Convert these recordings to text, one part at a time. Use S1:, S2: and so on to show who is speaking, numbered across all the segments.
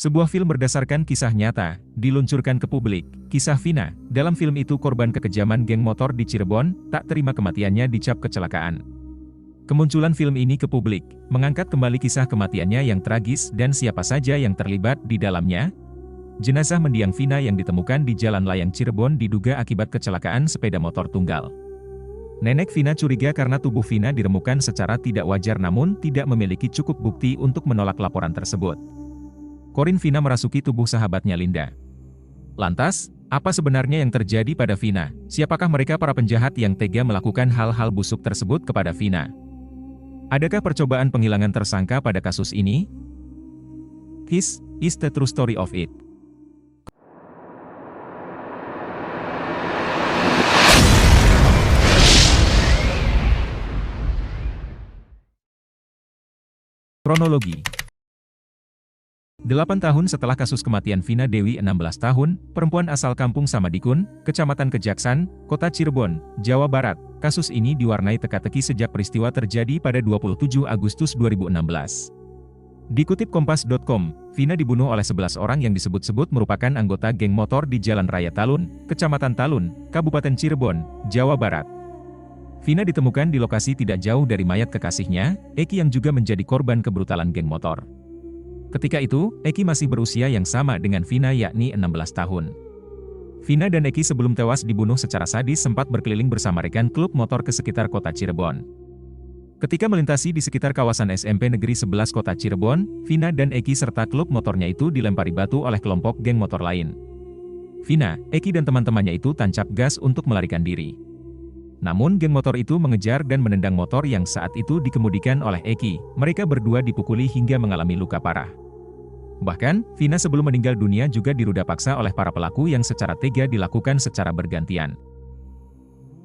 S1: Sebuah film berdasarkan kisah nyata, diluncurkan ke publik. Kisah Vina, dalam film itu korban kekejaman geng motor di Cirebon, tak terima kematiannya dicap kecelakaan. Kemunculan film ini ke publik, mengangkat kembali kisah kematiannya yang tragis dan siapa saja yang terlibat di dalamnya. Jenazah mendiang Vina yang ditemukan di Jalan Layang Cirebon diduga akibat kecelakaan sepeda motor tunggal. Nenek Vina curiga karena tubuh Vina diremukan secara tidak wajar namun tidak memiliki cukup bukti untuk menolak laporan tersebut. Korin Vina merasuki tubuh sahabatnya Linda. Lantas, apa sebenarnya yang terjadi pada Vina? Siapakah mereka para penjahat yang tega melakukan hal-hal busuk tersebut kepada Vina? Adakah percobaan penghilangan tersangka pada kasus ini? This is the true story of it. Kronologi. 8 tahun setelah kasus kematian Vina Dewi 16 tahun, perempuan asal kampung Samadikun, Kecamatan Kejaksan, Kota Cirebon, Jawa Barat. Kasus ini diwarnai teka-teki sejak peristiwa terjadi pada 27 Agustus 2016. Dikutip Kompas.com, Vina dibunuh oleh 11 orang yang disebut-sebut merupakan anggota geng motor di Jalan Raya Talun, Kecamatan Talun, Kabupaten Cirebon, Jawa Barat. Vina ditemukan di lokasi tidak jauh dari mayat kekasihnya, Eki yang juga menjadi korban kebrutalan geng motor. Ketika itu, Eki masih berusia yang sama dengan Vina yakni 16 tahun. Vina dan Eki sebelum tewas dibunuh secara sadis sempat berkeliling bersama rekan klub motor ke sekitar kota Cirebon. Ketika melintasi di sekitar kawasan SMP Negeri 11 kota Cirebon, Vina dan Eki serta klub motornya itu dilempari batu oleh kelompok geng motor lain. Vina, Eki dan teman-temannya itu tancap gas untuk melarikan diri. Namun geng motor itu mengejar dan menendang motor yang saat itu dikemudikan oleh Eki. Mereka berdua dipukuli hingga mengalami luka parah. Bahkan, Vina sebelum meninggal dunia juga diruda paksa oleh para pelaku yang secara tega dilakukan secara bergantian.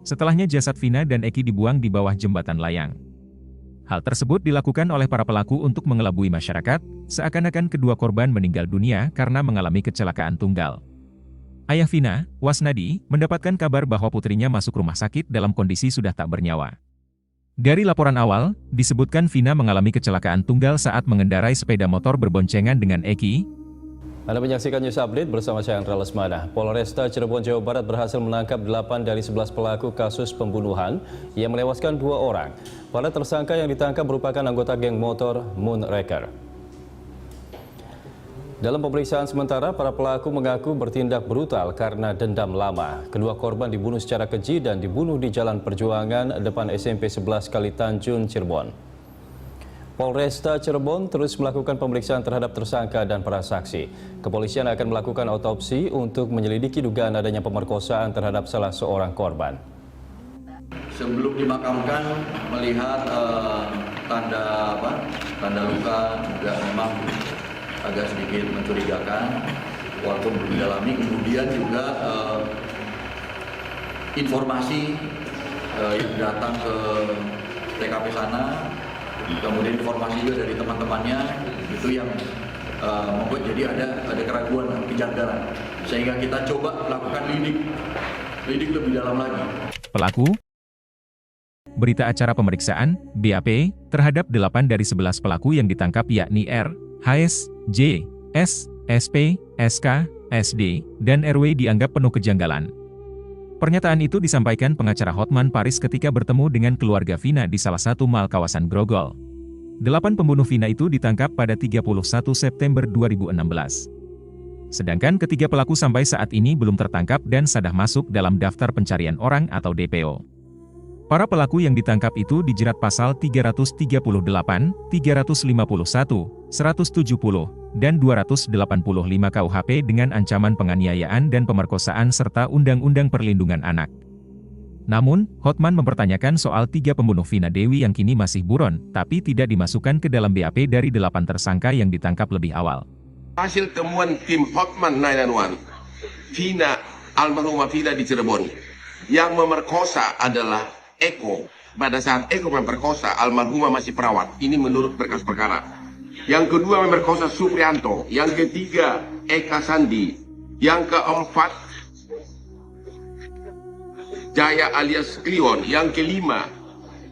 S1: Setelahnya jasad Vina dan Eki dibuang di bawah jembatan layang. Hal tersebut dilakukan oleh para pelaku untuk mengelabui masyarakat, seakan-akan kedua korban meninggal dunia karena mengalami kecelakaan tunggal. Ayah Vina, Wasnadi, mendapatkan kabar bahwa putrinya masuk rumah sakit dalam kondisi sudah tak bernyawa. Dari laporan awal, disebutkan Vina mengalami kecelakaan tunggal saat mengendarai sepeda motor berboncengan dengan Eki.
S2: Anda menyaksikan News Update bersama saya Andra Lesmana. Polresta Cirebon, Jawa Barat berhasil menangkap 8 dari 11 pelaku kasus pembunuhan yang menewaskan 2 orang. Para tersangka yang ditangkap merupakan anggota geng motor Moonraker. Dalam pemeriksaan sementara, para pelaku mengaku bertindak brutal karena dendam lama. Kedua korban dibunuh secara keji dan dibunuh di Jalan Perjuangan depan SMP 11 Kalitanjung, Cirebon. Polresta Cirebon terus melakukan pemeriksaan terhadap tersangka dan para saksi. Kepolisian akan melakukan autopsi untuk menyelidiki dugaan adanya pemerkosaan terhadap salah seorang korban.
S3: Sebelum dimakamkan, melihat tanda luka juga memang agak sedikit mencurigakan, walaupun belum didalami. Kemudian juga informasi yang datang ke TKP sana, kemudian informasi juga dari teman-temannya itu yang membuat jadi ada keraguan, kejanggalan, sehingga kita coba lakukan lidik lebih dalam lagi.
S1: Pelaku. Berita acara pemeriksaan, BAP, terhadap 8 dari 11 pelaku yang ditangkap yakni R, HS, J, S, SP, SK, SD, dan RW dianggap penuh kejanggalan. Pernyataan itu disampaikan pengacara Hotman Paris ketika bertemu dengan keluarga Vina di salah satu mal kawasan Grogol. 8 pembunuh Vina itu ditangkap pada 31 September 2016. Sedangkan ketiga pelaku sampai saat ini belum tertangkap dan sudah masuk dalam daftar pencarian orang atau DPO. Para pelaku yang ditangkap itu dijerat pasal 338, 351, 170, dan 285 KUHP dengan ancaman penganiayaan dan pemerkosaan serta Undang-Undang Perlindungan Anak. Namun, Hotman mempertanyakan soal 3 pembunuh Vina Dewi yang kini masih buron, tapi tidak dimasukkan ke dalam BAP dari 8 tersangka yang ditangkap lebih awal.
S4: Hasil temuan tim Hotman 911, almarhumah Vina di Cirebon, yang memerkosa adalah Eko. Pada saat Eko memperkosa, almarhumah masih perawat. Ini menurut berkas perkara. Yang kedua memperkosa Suprianto. Yang ketiga Eka Sandi. Yang keempat Jaya alias Klion. Yang kelima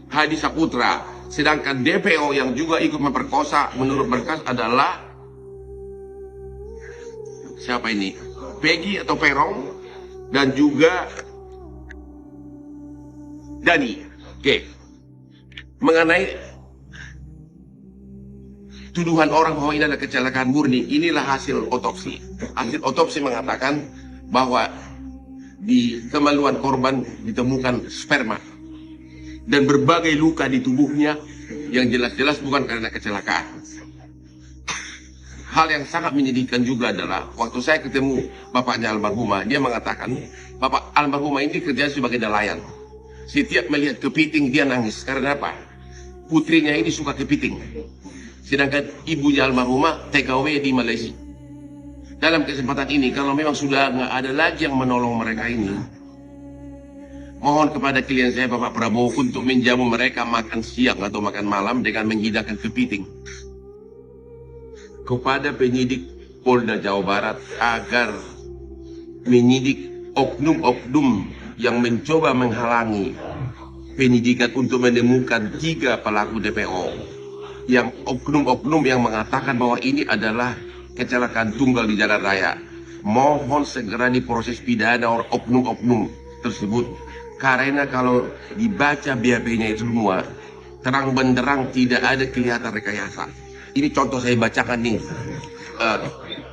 S4: Hadi Saputra. Sedangkan DPO yang juga ikut memperkosa menurut berkas adalah siapa ini? Peggy atau Perong dan juga Dani. Oke. Mengenai tuduhan orang bahwa ini adalah kecelakaan murni, inilah hasil otopsi. Hasil otopsi mengatakan bahwa di kemaluan korban ditemukan sperma dan berbagai luka di tubuhnya yang jelas-jelas bukan karena kecelakaan. Hal yang sangat menyedihkan juga adalah waktu saya ketemu bapaknya almarhumah, dia mengatakan bapak almarhumah ini kerja sebagai nelayan. Setiap melihat kepiting dia nangis. Karena apa? Putrinya ini suka kepiting. Sedangkan ibunya almarhumah TKW di Malaysia. Dalam kesempatan ini, kalau memang sudah nggak ada lagi yang menolong mereka ini, mohon kepada klien saya Bapak Prabowo untuk menjamu mereka makan siang atau makan malam dengan menghidangkan kepiting. Kepada penyidik Polda Jawa Barat agar menyidik oknum-oknum yang mencoba menghalangi penyidikan untuk menemukan 3 pelaku DPO, yang oknum-oknum yang mengatakan bahwa ini adalah kecelakaan tunggal di jalan raya. Mohon segera diproses pidana oknum-oknum tersebut, karena kalau dibaca BAP-nya itu semua terang benderang tidak ada kelihatan rekayasa. Ini contoh saya bacakan nih,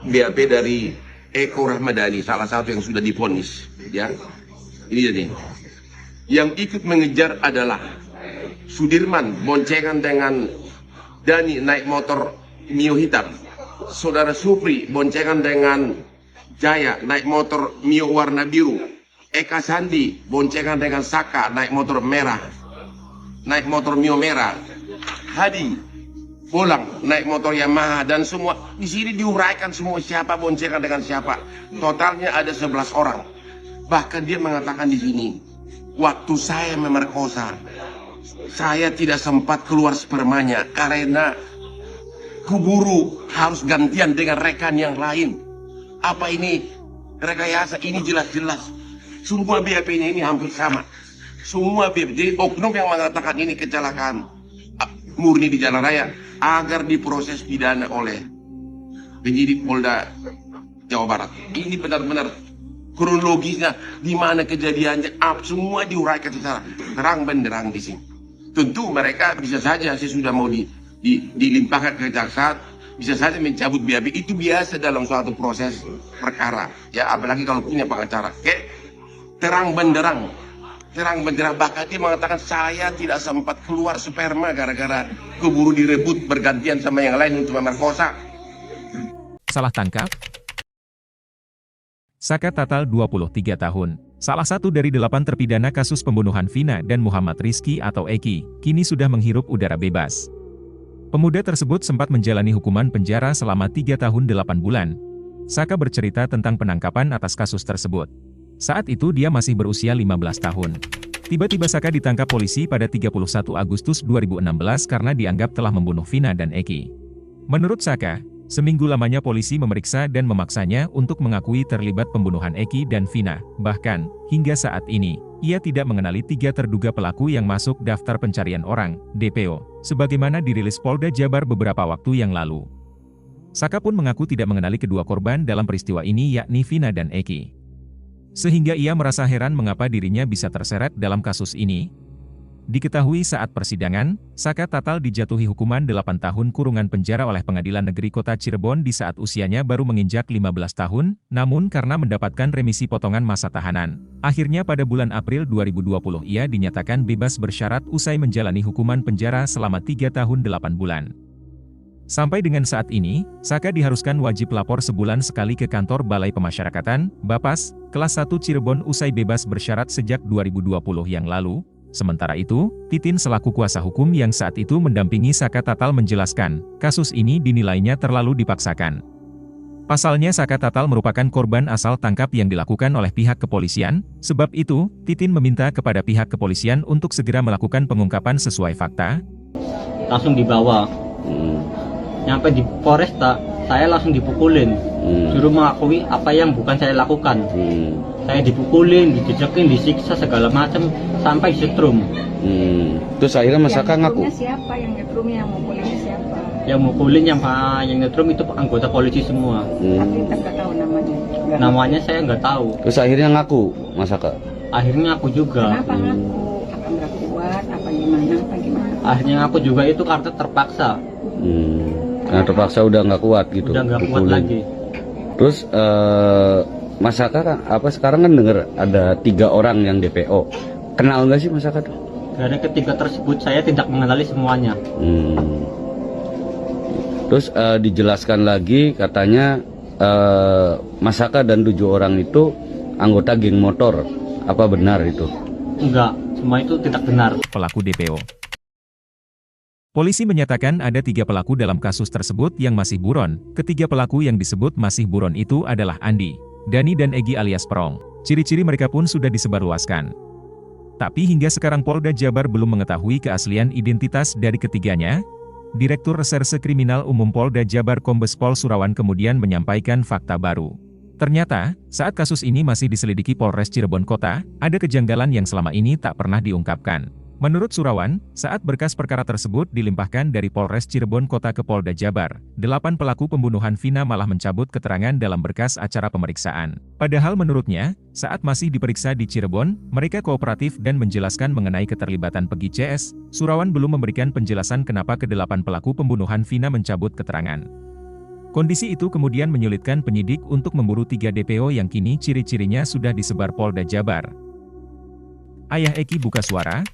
S4: BAP dari Eko Rahmadani, salah satu yang sudah divonis, ya. Ini jadi, yang ikut mengejar adalah Sudirman boncengan dengan Dani naik motor Mio hitam, saudara Supri boncengan dengan Jaya naik motor Mio warna biru, Eka Sandi boncengan dengan Saka naik motor Mio merah, Hadi pulang naik motor Yamaha, dan semua di sini diuraikan semua siapa boncengan dengan siapa. Totalnya ada 11 orang. Bahkan dia mengatakan di sini, waktu saya memerkosa, saya tidak sempat keluar spermanya karena kuburu harus gantian dengan rekan yang lain. Apa ini rekayasa? Ini jelas-jelas semua BAP-nya ini hampir sama. Semua BAP, jadi oknum yang mengatakan ini kecelakaan murni di jalan raya agar diproses pidana oleh penyidik Polda Jawa Barat. Ini benar-benar kronologisnya, di mana kejadiannya, semua diuraikan secara terang benderang di sini. Tentu mereka bisa saja sesudah mau dilimpahkan ke kejaksaan, bisa saja mencabut BAP. Itu biasa dalam suatu proses perkara, ya, apalagi kalau punya pengacara. Terang benderang, bahkan dia mengatakan saya tidak sempat keluar sperma gara-gara keburu direbut bergantian sama yang lain untuk memerkosa.
S1: Salah tangkap? Saka Tatal 23 tahun, salah satu dari 8 terpidana kasus pembunuhan Vina dan Muhammad Rizky atau Eki, kini sudah menghirup udara bebas. Pemuda tersebut sempat menjalani hukuman penjara selama 3 tahun 8 bulan. Saka bercerita tentang penangkapan atas kasus tersebut. Saat itu dia masih berusia 15 tahun. Tiba-tiba Saka ditangkap polisi pada 31 Agustus 2016 karena dianggap telah membunuh Vina dan Eki. Menurut Saka, seminggu lamanya polisi memeriksa dan memaksanya untuk mengakui terlibat pembunuhan Eki dan Vina. Bahkan, hingga saat ini, ia tidak mengenali 3 terduga pelaku yang masuk daftar pencarian orang, DPO, sebagaimana dirilis Polda Jabar beberapa waktu yang lalu. Saka pun mengaku tidak mengenali kedua korban dalam peristiwa ini, yakni Vina dan Eki. Sehingga ia merasa heran mengapa dirinya bisa terseret dalam kasus ini. Diketahui saat persidangan, Saka Tatal dijatuhi hukuman 8 tahun kurungan penjara oleh Pengadilan Negeri Kota Cirebon di saat usianya baru menginjak 15 tahun, namun karena mendapatkan remisi potongan masa tahanan, akhirnya pada bulan April 2020 ia dinyatakan bebas bersyarat usai menjalani hukuman penjara selama 3 tahun 8 bulan. Sampai dengan saat ini, Saka diharuskan wajib lapor sebulan sekali ke kantor Balai Pemasyarakatan, Bapas, kelas 1 Cirebon usai bebas bersyarat sejak 2020 yang lalu. Sementara itu, Titin selaku kuasa hukum yang saat itu mendampingi Saka Tatal menjelaskan, kasus ini dinilainya terlalu dipaksakan. Pasalnya Saka Tatal merupakan korban asal tangkap yang dilakukan oleh pihak kepolisian, sebab itu, Titin meminta kepada pihak kepolisian untuk segera melakukan pengungkapan sesuai fakta.
S5: Langsung dibawa. Nyampe di Polresta, saya langsung dipukulin, suruh mengakui apa yang bukan saya lakukan. Saya dipukulin, dijejekin, disiksa segala macam sampai disetrum.
S6: Terus akhirnya Mas Saka ngaku.
S7: Siapa yang nyetrumnya, yang mukulinnya siapa?
S5: Yang mukulin, yang nyetrum itu anggota polisi semua.
S6: Tapi kita nggak tahu namanya.
S5: Namanya saya nggak tahu.
S7: Terus akhirnya ngaku, Mas Aka?
S5: Akhirnya aku juga.
S6: Kenapa ngaku? Apa nggak kuat? Apa gimana? Apa gimana?
S5: Akhirnya aku juga itu karena terpaksa.
S7: Karena terpaksa udah nggak kuat gitu.
S5: Udah nggak kuat
S7: pukulin.
S5: lagi.
S7: Terus Mas Aka kan, sekarang kan dengar ada 3 orang yang DPO. Kenal nggak sih Mas Aka tuh?
S5: Dari ketiga tersebut saya tidak mengenali semuanya.
S7: Terus dijelaskan lagi katanya Mas Aka dan 7 orang itu anggota geng motor. Apa benar itu?
S5: Enggak, semua itu tidak benar.
S1: Pelaku DPO. Polisi menyatakan ada 3 pelaku dalam kasus tersebut yang masih buron. Ketiga pelaku yang disebut masih buron itu adalah Andi, Dani dan Egi alias Perong. Ciri-ciri mereka pun sudah disebarluaskan. Tapi hingga sekarang Polda Jabar belum mengetahui keaslian identitas dari ketiganya. Direktur Reserse Kriminal Umum Polda Jabar Kombes Pol Surawan kemudian menyampaikan fakta baru. Ternyata, saat kasus ini masih diselidiki Polres Cirebon Kota, ada kejanggalan yang selama ini tak pernah diungkapkan. Menurut Surawan, saat berkas perkara tersebut dilimpahkan dari Polres Cirebon Kota ke Polda Jabar, 8 pelaku pembunuhan Vina malah mencabut keterangan dalam berkas acara pemeriksaan. Padahal menurutnya, saat masih diperiksa di Cirebon, mereka kooperatif dan menjelaskan mengenai keterlibatan Pegi CS. Surawan belum memberikan penjelasan kenapa ke-8 pelaku pembunuhan Vina mencabut keterangan. Kondisi itu kemudian menyulitkan penyidik untuk memburu 3 DPO yang kini ciri-cirinya sudah disebar Polda Jabar. Ayah Eki buka suara.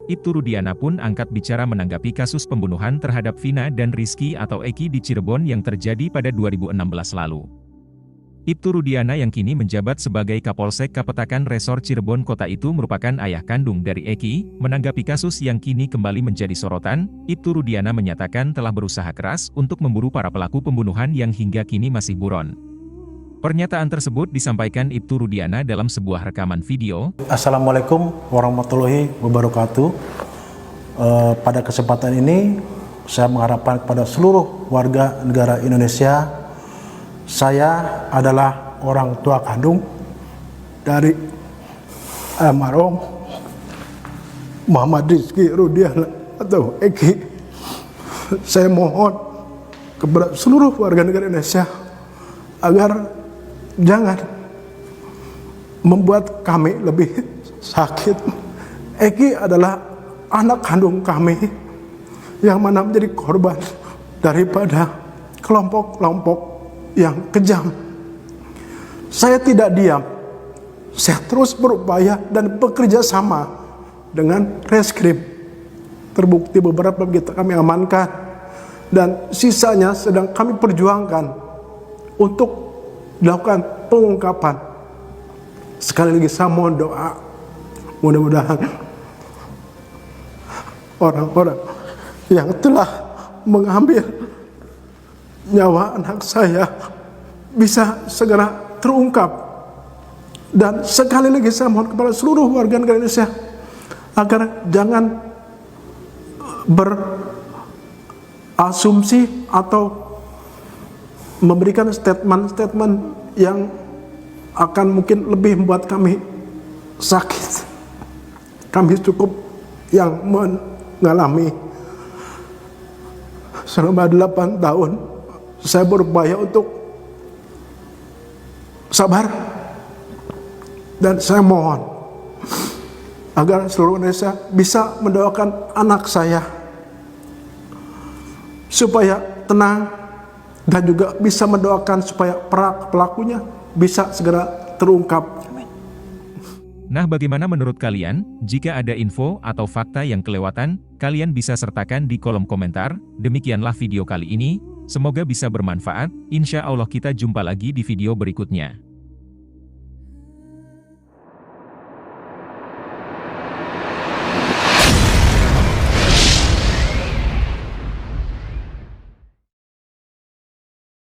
S1: Ibtu Rudiana pun angkat bicara menanggapi kasus pembunuhan terhadap Vina dan Rizky atau Eki di Cirebon yang terjadi pada 2016 lalu. Ibtu Rudiana yang kini menjabat sebagai Kapolsek Kapetakan Resor Cirebon Kota itu merupakan ayah kandung dari Eki. Menanggapi kasus yang kini kembali menjadi sorotan, Ibtu Rudiana menyatakan telah berusaha keras untuk memburu para pelaku pembunuhan yang hingga kini masih buron. Pernyataan tersebut disampaikan Ibtu Rudiana dalam sebuah rekaman video.
S8: Assalamualaikum warahmatullahi wabarakatuh. Pada kesempatan ini, saya mengharapkan kepada seluruh warga negara Indonesia, saya adalah orang tua kandung dari almarhum Muhammad Rizky Rudiana atau Eki. Saya mohon kepada seluruh warga negara Indonesia agar jangan membuat kami lebih sakit. Eki adalah anak kandung kami yang mana menjadi korban daripada kelompok-kelompok yang kejam. Saya tidak diam. Saya terus berupaya dan bekerja sama dengan reskrim. Terbukti beberapa kita kami amankan dan sisanya sedang kami perjuangkan untuk dilakukan pengungkapan. Sekali lagi saya mohon doa, mudah-mudahan orang-orang yang telah mengambil nyawa anak saya bisa segera terungkap. Dan sekali lagi saya mohon kepada seluruh warga negara Indonesia agar jangan berasumsi atau memberikan statement-statement yang akan mungkin lebih membuat kami sakit. Kami cukup yang mengalami selama 8 tahun saya berupaya untuk sabar, dan saya mohon agar seluruh Indonesia bisa mendoakan anak saya supaya tenang, dan juga bisa mendoakan supaya pelakunya bisa segera terungkap.
S1: Nah, bagaimana menurut kalian? Jika ada info atau fakta yang kelewatan, kalian bisa sertakan di kolom komentar. Demikianlah video kali ini, semoga bisa bermanfaat. Insya Allah kita jumpa lagi di video berikutnya.